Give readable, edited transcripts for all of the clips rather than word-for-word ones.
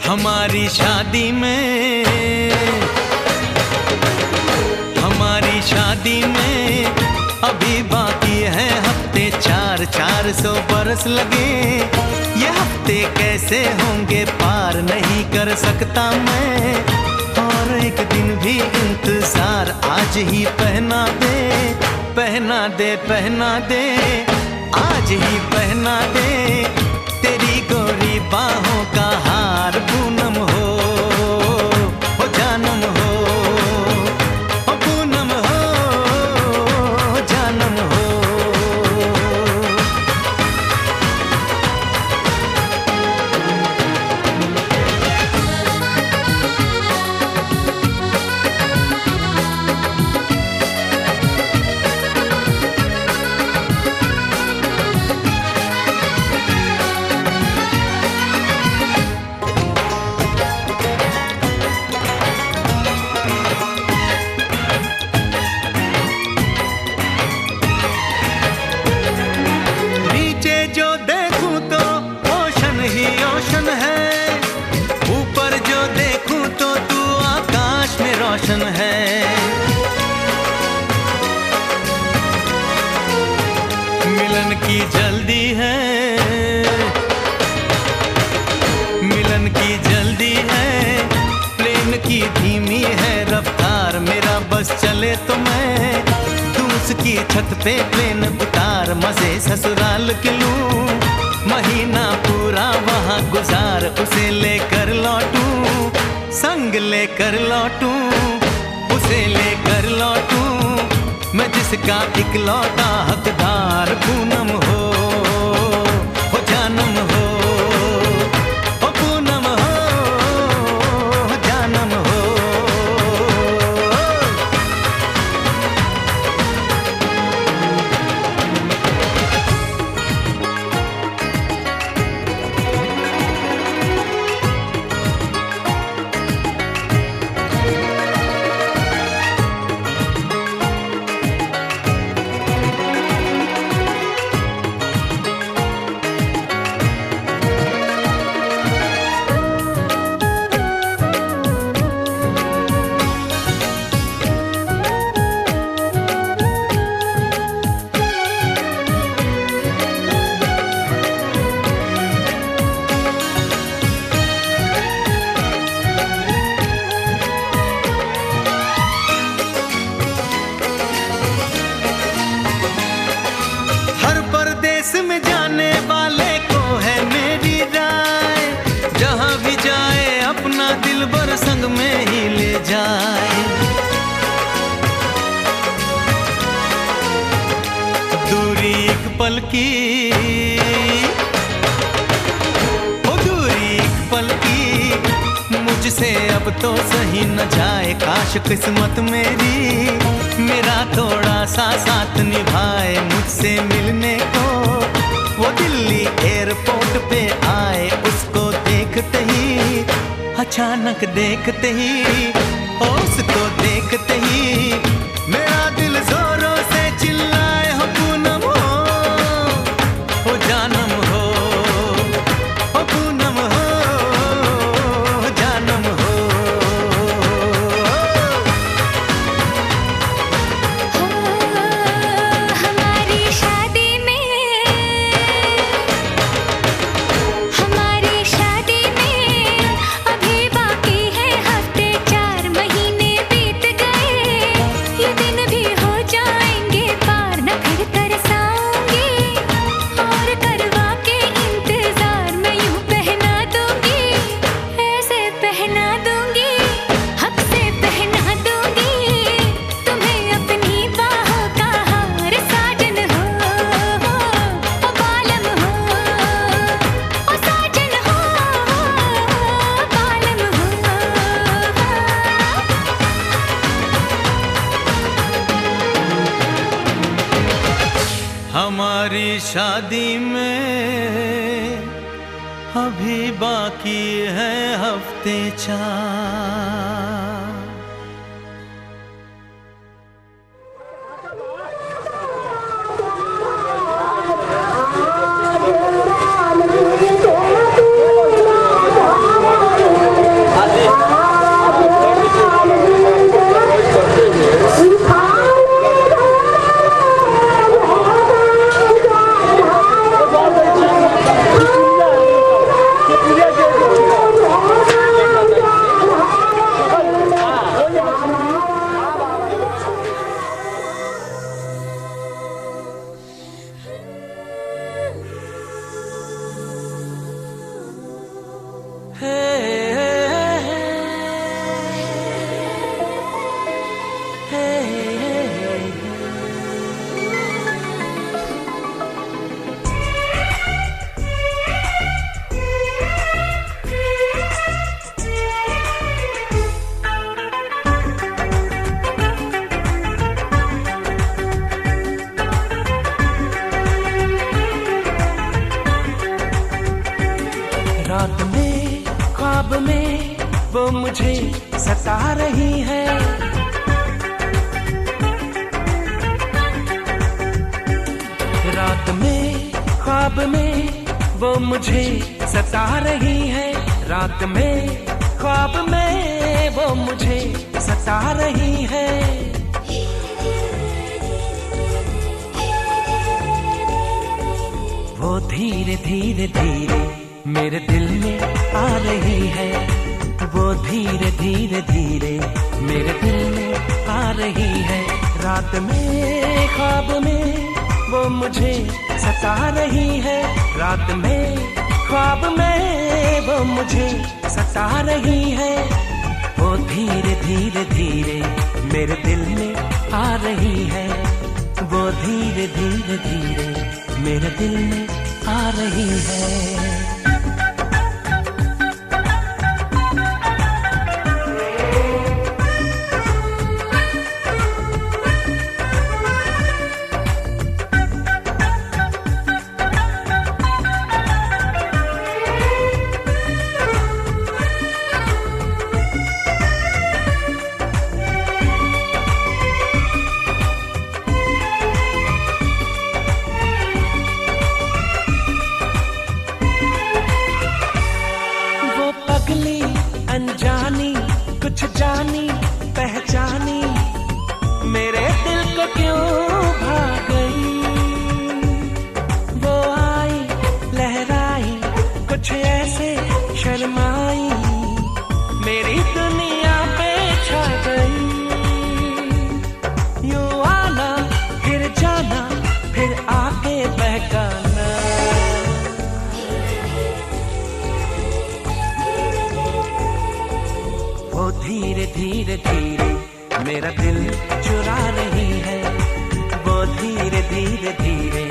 हमारी शादी में, हमारी शादी में अभी बाकी है हफ्ते 400 बरस लगे। ये हफ्ते कैसे होंगे पार नहीं कर सकता मैं, और एक दिन भी इंतजार आज ही पहना दे, पहना दे, पहना दे, आज ही पहना दे तेरी गोरी बाहों का हार। पूनम हो जानम हो, पूनम हो जानम हो। है मिलन की जल्दी है, मिलन की जल्दी है, प्लेन की धीमी है रफ्तार। मेरा बस चले तो मैं दूं उसकी छत पे प्लेन उतार, मजे ससुराल के लूं, महीना पूरा वहाँ गुजार, उसे लेकर लौटूं, संग लेकर लौटूं, उसे लेकर लौटूं मैं जिसका इकलौता हकदार। पूनम हो जानम हो, पूनम हो जानम हो। में जाने वाले को है मेरी राय, जहां भी जाए अपना दिलबर संग में ही ले जाए। दूरी एक पल की, ओ दूरी एक पल की, मुझसे अब तो सही न जाए। काश किस्मत मेरी मेरा थोड़ा सा साथ निभाए, मुझसे मिलने को वो दिल्ली एयरपोर्ट पे आए। उसको देखते ही, अचानक देखते ही, उसको देखते ही मेरा दिल जोरों से चिल्लाए, हो पूनम हो जानम हो, पूनम हो जानम हो। हमारी शादी में, हमारी शादी में अभी बाकी है हफ्ते 4 महीने बीत गए। ये दिन भी हो जाएंगे पार, न फिर तरसाऊंगी और करवा के इंतजार मैं यूं पहना दूंगी, ऐसे पहना दूंगी, हक से पहना दूंगी तुम्हें अपनी बाहों का हार। साजन हो ओ बालम हो, ओ साजन हो बालम हो। हमारी शादी में अभी बाकी है हफ्ते 4। रात में ख्वाब में वो मुझे सता रही है। रात में ख्वाब में वो मुझे सता रही है। रात में ख्वाब में वो मुझे सता रही है। वो धीरे धीरे धीरे मेरे दिल में आ रही है। वो धीरे धीरे धीरे मेरे दिल में आ रही है। रात में ख्वाब में वो मुझे सता रही है। रात में ख्वाब में वो मुझे सता रही है। वो धीरे धीरे धीरे मेरे दिल में आ रही है। वो धीरे धीरे धीरे मेरे दिल में आ रही है। अनजानी कुछ जानी पहचानी मेरे दिल को क्यों भाग गई। वो आई लहराई कुछ ऐसे शर्माई मेरी दुनिया पे छा गई। यूं आना फिर जाना फिर आके बहकाना। वो धीरे धीरे धीरे मेरा दिल चुरा रही है। वो धीरे धीरे धीरे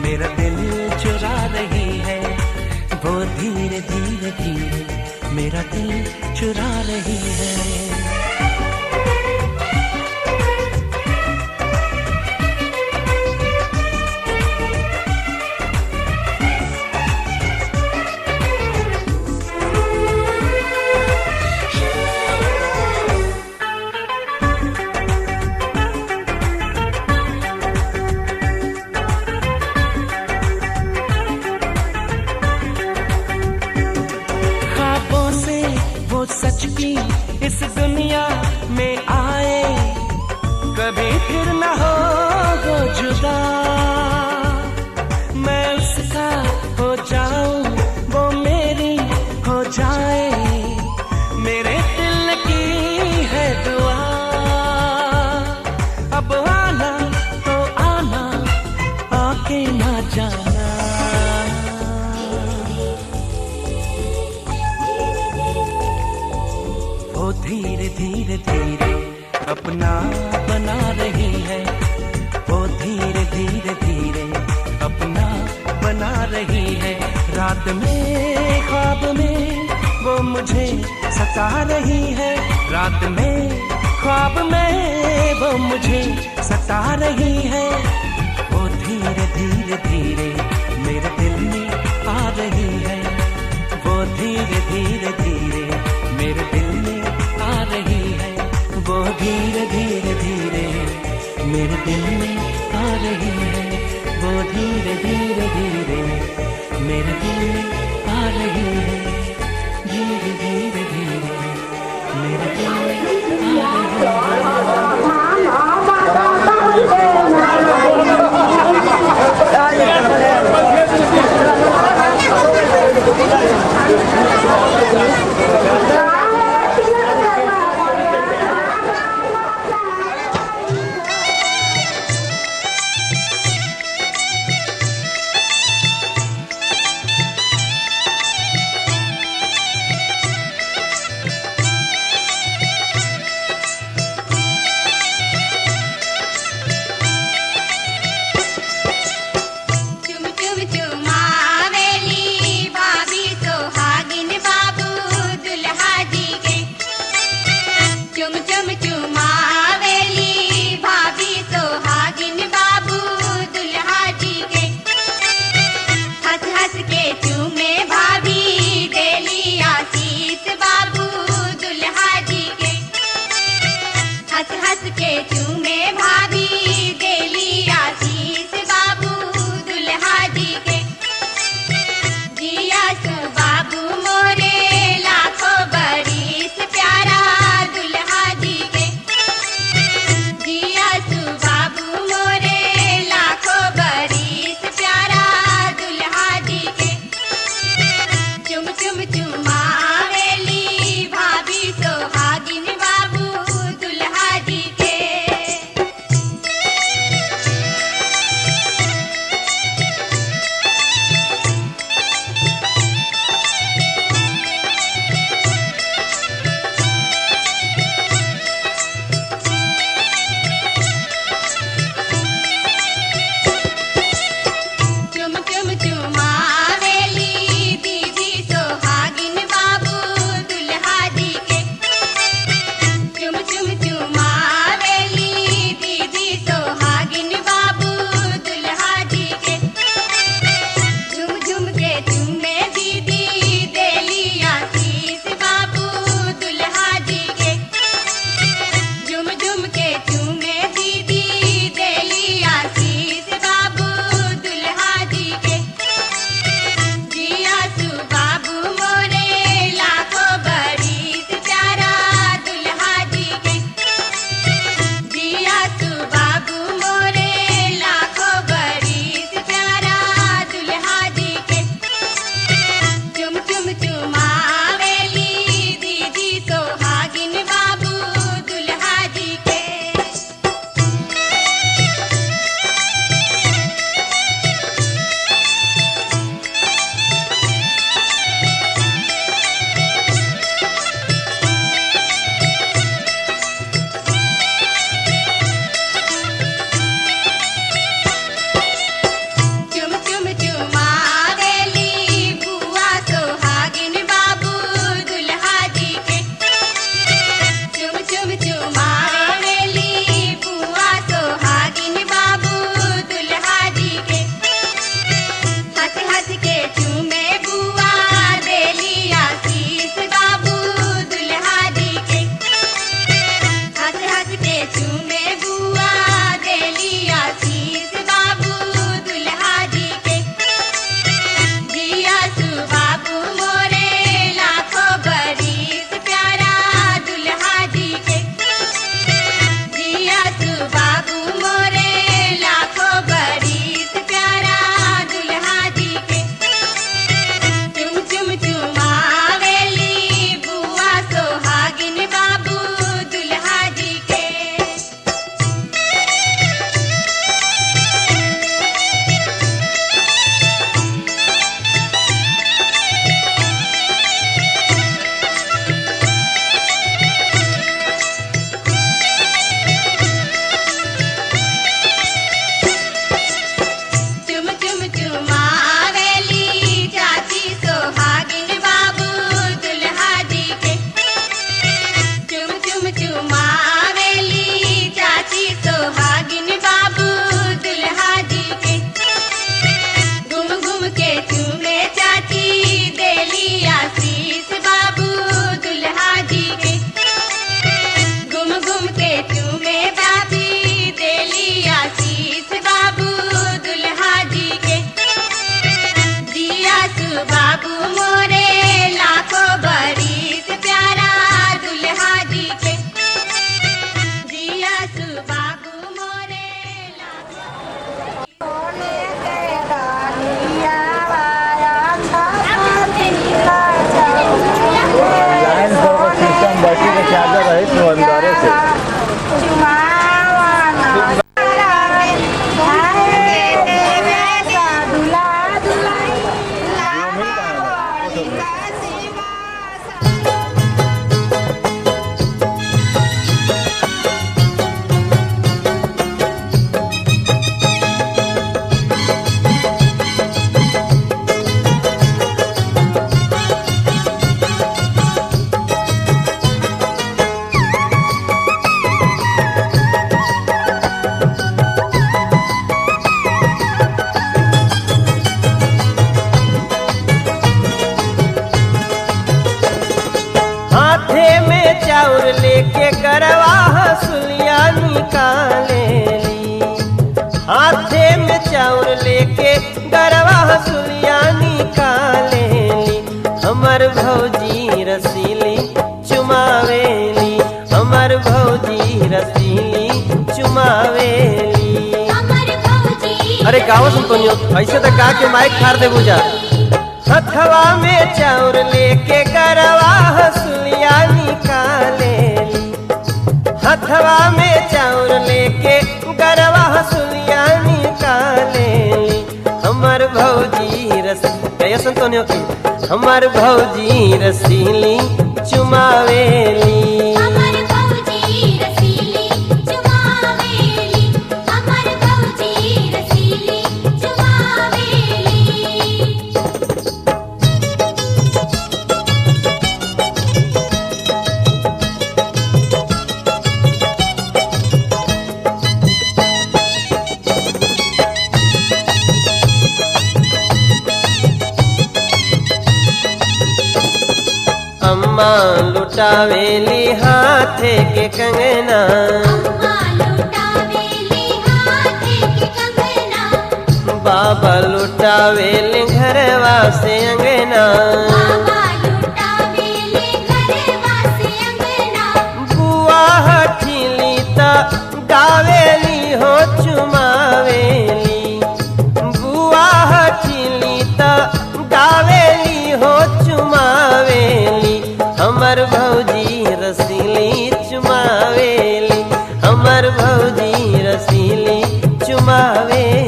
मेरा दिल चुरा रही है। वो धीरे धीरे धीरे मेरा दिल चुरा रही है। सच की इस दुनिया में आए कभी फिर न हो जुदा। मैं उसका हो जाऊं वो मेरी हो जाए मेरे दिल की है दुआ। अब आना तो आना आके ना जाना। वो धीरे धीरे धीरे अपना बना रही है। वो धीरे धीरे धीरे अपना बना रही है। रात में ख्वाब में वो मुझे सता रही है। रात में ख्वाब में वो मुझे सता रही है। वो धीरे धीरे धीरे मेरे दिल में आ रही है। वो धीरे धीरे धीरे मेरे दिल में आ रही है। वो धीरे धीरे धीरे मेरे दिल में आ रही है। वो धीरे धीरे धीरे मेरे दिल में आ रही है। धीरे धीरे धीरे मेरे दिल में आ रही है। ज्यादा रहे तो अंदर से चाउर लेके गरवा हसुलिया निकाले ली, हाथे में चाउर लेके गरवा हसुलिया निकाले ली। हमर भौजी रसीली चुमावेली, हमर भौजी रसीली चुमावेली। अरे गाँव सुन तो ऐसे तो गा के माइक खार दे बुझा। हथवा में चाउर लेके गरवा हसुलिया निकाले ली, हथवा में चाउर लेके गरवा हसुलिया निकाले ली। हमर भौजी हमर भौजी रसीली चुमावेली। अम्मा लुटावेली हाथे के कंगना, बाबा लुटावेली घरवा से अंगना। बुआ हठीली त गावेली हो चुमावेली, बुआ हठीली त गावेली हो चुमावेली। हमर भौजी रसीली चुमावेली, हमर भौजी रसीली चुमावेली।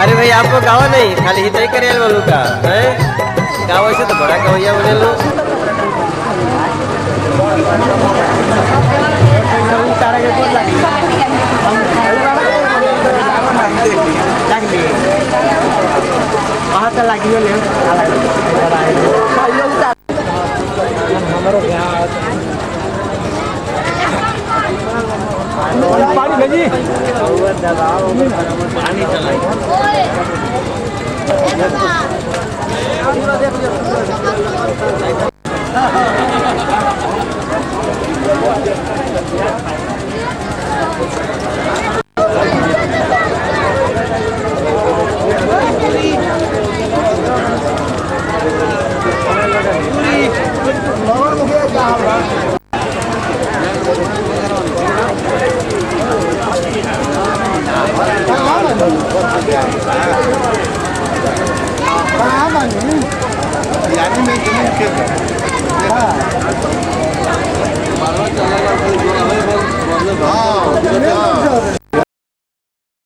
अरे भाई आपको गावा नहीं खाली हितई करे बोलू का है, गाँव ऐसे तो बड़ा गवैया बोले लो। पानी चलाई हाँ